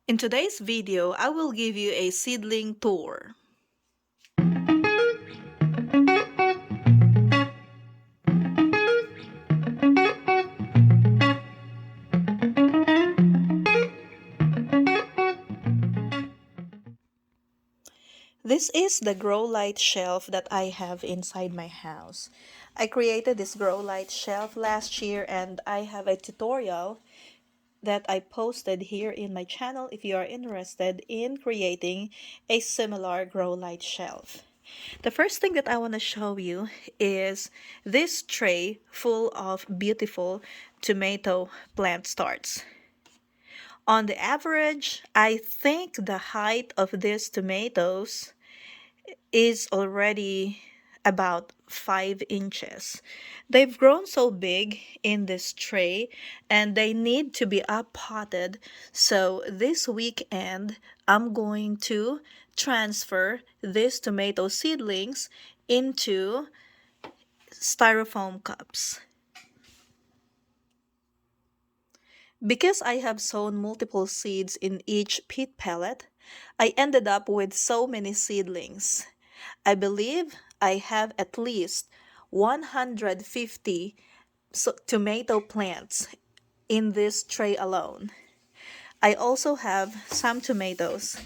In today's video, I will give you a seedling tour. This is the grow light shelf that I have inside my house. I created this grow light shelf last year and I have a tutorial that I posted here in my channel if you are interested in creating a similar grow light shelf. The first thing that I want to show you is this tray full of beautiful tomato plant starts. On the average, I think the height of these tomatoes is already about 5 inches. They've grown so big in this tray and they need to be up potted. So this weekend, I'm going to transfer these tomato seedlings into styrofoam cups. Because I have sown multiple seeds in each peat pellet, I ended up with so many seedlings. I believe I have at least 150 tomato plants in this tray alone. I also have some tomatoes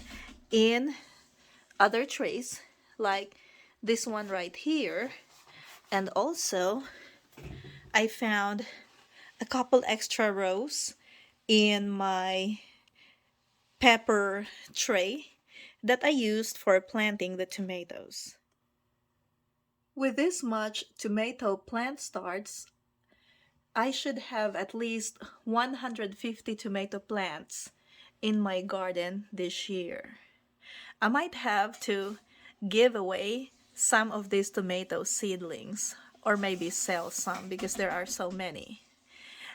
in other trays, like this one right here, and also I found a couple extra rows in my pepper tray that I used for planting the tomatoes. With this much tomato plant starts, I should have at least 150 tomato plants in my garden this year. I might have to give away some of these tomato seedlings or maybe sell some because there are so many.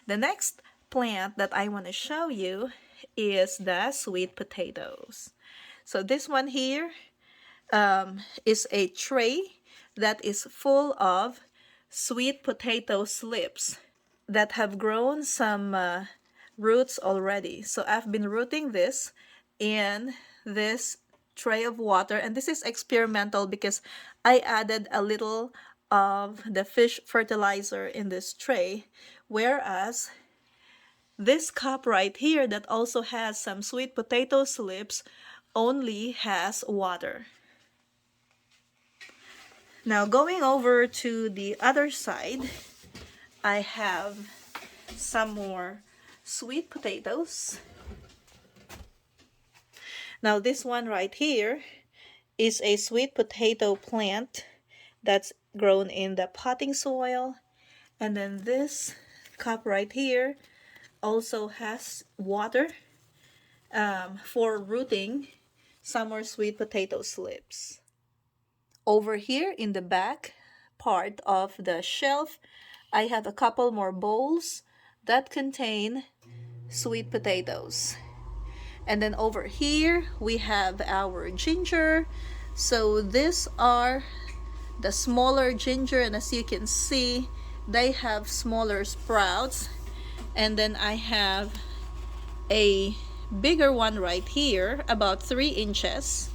The next plant that I want to show you is the sweet potatoes. So this one here is a tray that is full of sweet potato slips that have grown some roots already. So I've been rooting this in this tray of water, and this is experimental because I added a little of the fish fertilizer in this tray, whereas this cup right here that also has some sweet potato slips only has water. Now going over to the other side, I have some more sweet potatoes. Now this one right here is a sweet potato plant that's grown in the potting soil. And then this cup right here also has water for rooting some more sweet potato slips. Over here in the back part of the shelf, I have a couple more bowls that contain sweet potatoes. And then over here we have our ginger. So these are the smaller ginger, and as you can see, they have smaller sprouts. And then I have a bigger one right here, about 3 inches.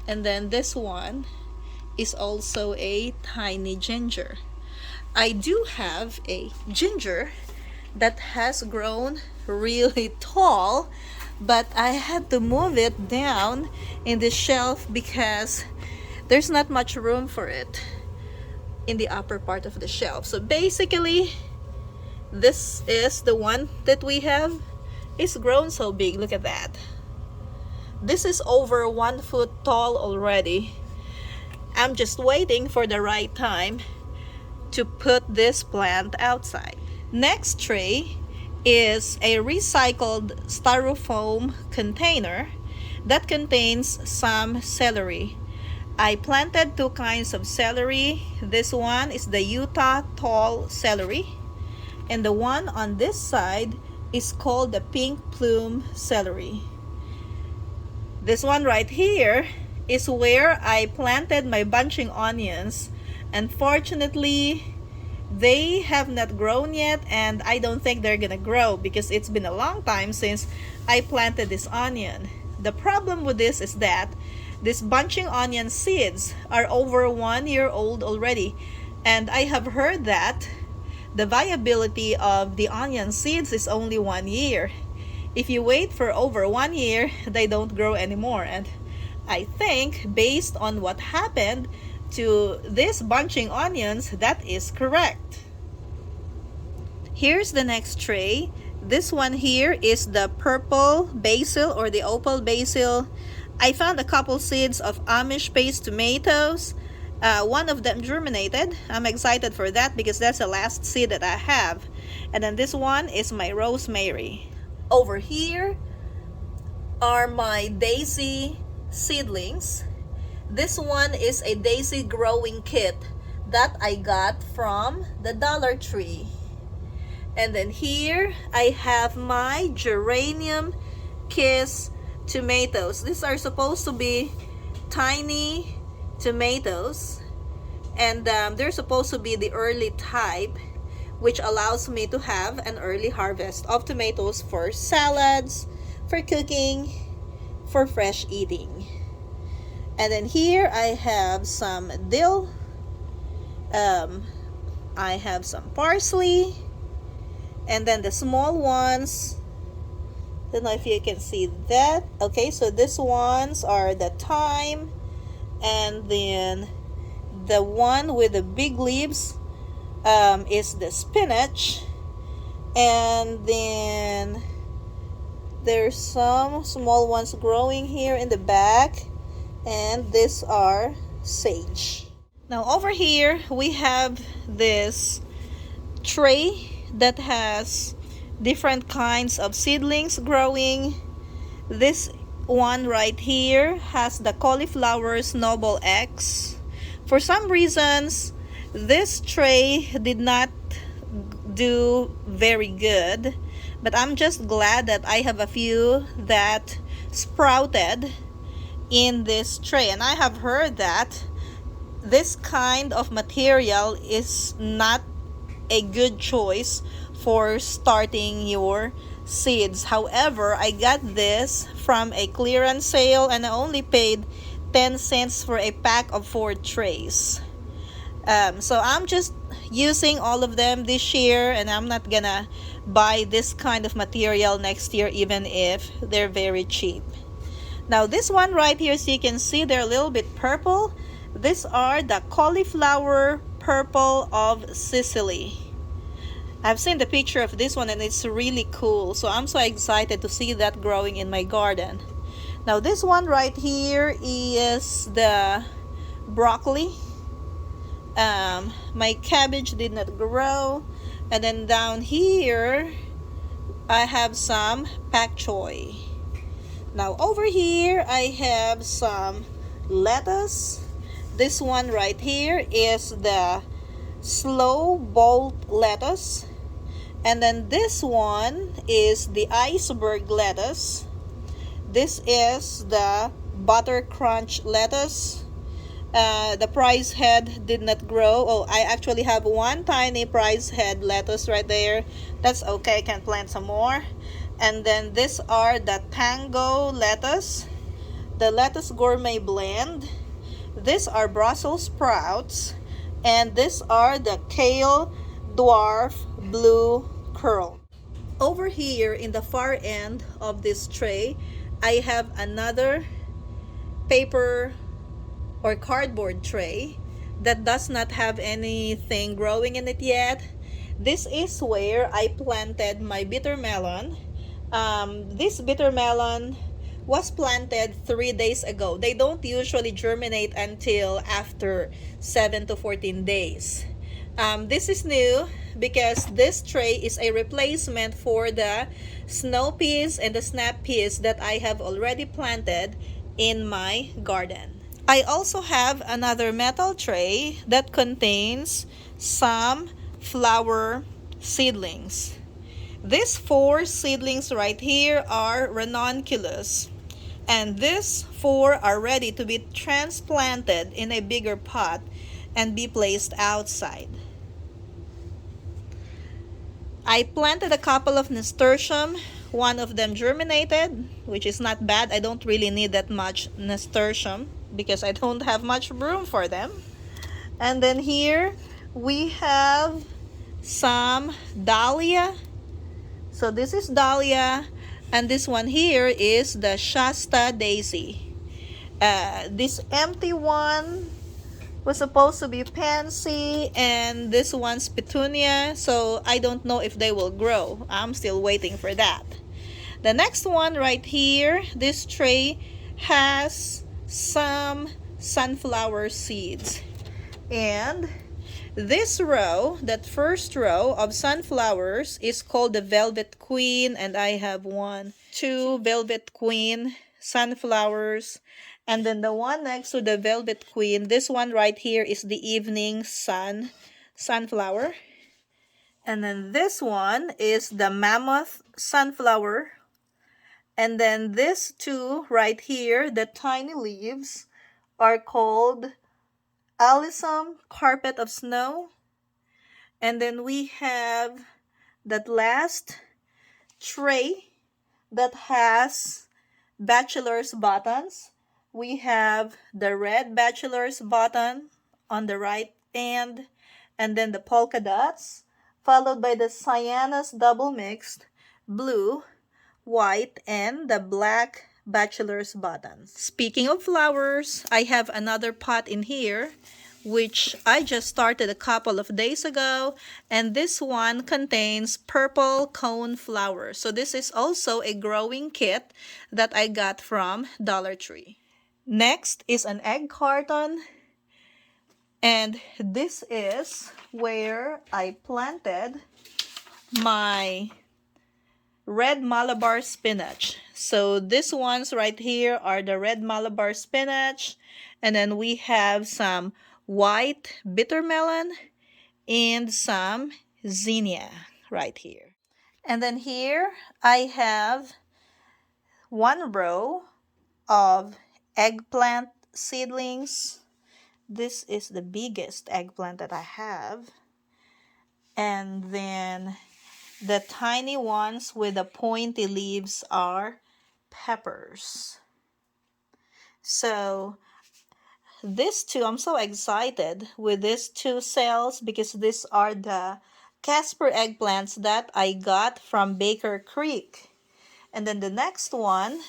And then this one is also a tiny ginger. I do have a ginger that has grown really tall, but I had to move it down in the shelf because there's not much room for it in the upper part of the shelf. So basically, this is the one that we have. It's grown so big, look at that. This is over 1 foot tall already. I'm just waiting for the right time to put this plant outside. Next tray is a recycled styrofoam container that contains some celery. I planted 2 kinds of celery. This one is the Utah tall celery, and the one on this side is called the pink plume celery. This one right here is where I planted my bunching onions. Unfortunately, they have not grown yet, and I don't think they're gonna grow because it's been a long time since I planted this onion. The problem with this is that these bunching onion seeds are over 1 year old already, and I have heard that the viability of the onion seeds is only 1 year. If you wait for over 1 year, they don't grow anymore, and I think based on what happened to these bunching onions, that is correct. Here's the next tray. This one here is the purple basil or the opal basil. I found a couple seeds of Amish paste tomatoes. One of them germinated. I'm excited for that because that's the last seed that I have. And then this one is my rosemary. Over here are my daisy seedlings. This one is a daisy growing kit that I got from the Dollar Tree. And then here I have my geranium kiss tomatoes. These are supposed to be tiny tomatoes, and they're supposed to be the early type, which allows me to have an early harvest of tomatoes for salads, for cooking, for fresh eating. And then here I have some dill, I have some parsley, and then the small ones, I don't know if you can see that. Okay, so these ones are the thyme, and then the one with the big leaves is the spinach, and then there's some small ones growing here in the back, and these are sage. Now over here we have this tray that has different kinds of seedlings growing. This one right here has the cauliflower snowball X. For some reasons, this tray did not do very good, but I'm just glad that I have a few that sprouted in this tray. And I have heard that this kind of material is not a good choice for starting your seeds. However, I got this from a clearance sale and I only paid 10 cents for a pack of 4 trays. So I'm just using all of them this year, and I'm not gonna buy this kind of material next year even if they're very cheap. Now this one right here, so you can see they're a little bit purple. These are the cauliflower purple of Sicily. I've seen the picture of this one and it's really cool, so I'm so excited to see that growing in my garden. Now this one right here is the broccoli. My cabbage did not grow, and then down here I have some pak choy. Now over here I have some lettuce. This one right here is the slow bolt lettuce, and then this one is the iceberg lettuce. This is the butter crunch lettuce. The prize head did not grow. Oh, I actually have one tiny prize head lettuce right there. That's okay, I can plant some more. And then these are the tango lettuce, the lettuce gourmet blend. These are Brussels sprouts, and these are the kale dwarf blue curl. Over here in the far end of this tray, I have another paper or cardboard tray that does not have anything growing in it yet. This is where I planted my bitter melon. This bitter melon was planted 3 days ago. They don't usually germinate until after 7 to 14 days. This is new because this tray is a replacement for the snow peas and the snap peas that I have already planted in my garden. I also have another metal tray that contains some flower seedlings. These 4 seedlings right here are ranunculus, and these 4 are ready to be transplanted in a bigger pot and be placed outside. I planted a couple of nasturtium one of them germinated, which is not bad. I don't really need that much nasturtium because I don't have much room for them. And then here we have some dahlia. So this is dahlia, and this one here is the Shasta daisy. This empty one was supposed to be pansy, and this one's petunia, so I don't know if they will grow. I'm still waiting for that. The next one right here, this tray has some sunflower seeds. And this row, that first row of sunflowers, is called the Velvet Queen, and I have 1, 2 Velvet Queen sunflowers. And then the one next to the Velvet Queen, this one right here is the Evening Sun sunflower. And then this one is the Mammoth sunflower. And then this two right here, the tiny leaves, are called Alyssum Carpet of Snow. And then we have that last tray that has bachelor's buttons. We have the red bachelor's button on the right end, and then the polka dots, followed by the cyanus double mixed, blue, white, and the black bachelor's buttons. Speaking of flowers, I have another pot in here which I just started a couple of days ago, and this one contains purple cone flowers. So this is also a growing kit that I got from Dollar Tree. Next is an egg carton, and this is where I planted my red Malabar spinach. So these ones right here are the red Malabar spinach, and then we have some white bitter melon and some zinnia right here. And then here I have one row of eggplant seedlings. This is the biggest eggplant that I have. And then the tiny ones with the pointy leaves are peppers. So these two, I'm so excited with these two cells because these are the Casper eggplants that I got from Baker Creek. And then the next one,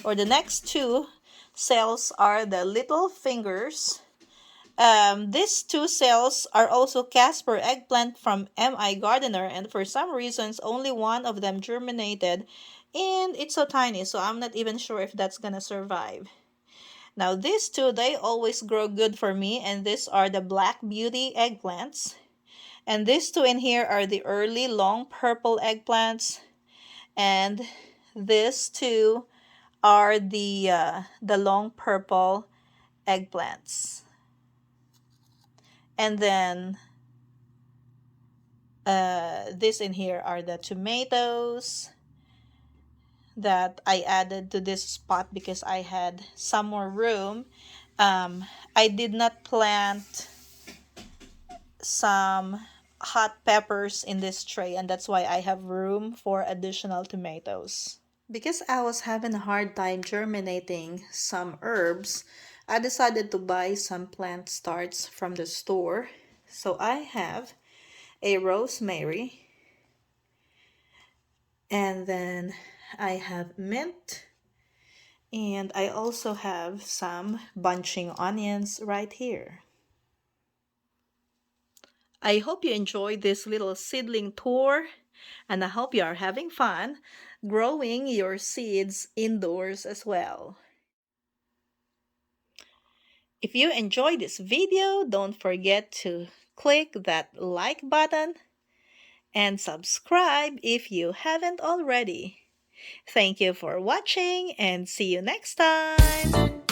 or the next two cells, are the little fingers. These two cells are also Casper eggplant from M.I. Gardener, and for some reasons only one of them germinated, and it's so tiny, so I'm not even sure if that's gonna survive. Now these two, they always grow good for me, and these are the Black Beauty eggplants. And these two in here are the early long purple eggplants, and these two are the long purple eggplants. And then this in here are the tomatoes that I added to this spot because I had some more room. I did not plant some hot peppers in this tray, and that's why I have room for additional tomatoes. Because I was having a hard time germinating some herbs, I decided to buy some plant starts from the store. So I have a rosemary, and then I have mint, and I also have some bunching onions right here. I hope you enjoyed this little seedling tour, and I hope you are having fun growing your seeds indoors as well. If you enjoyed this video, don't forget to click that like button and subscribe if you haven't already. Thank you for watching, and see you next time!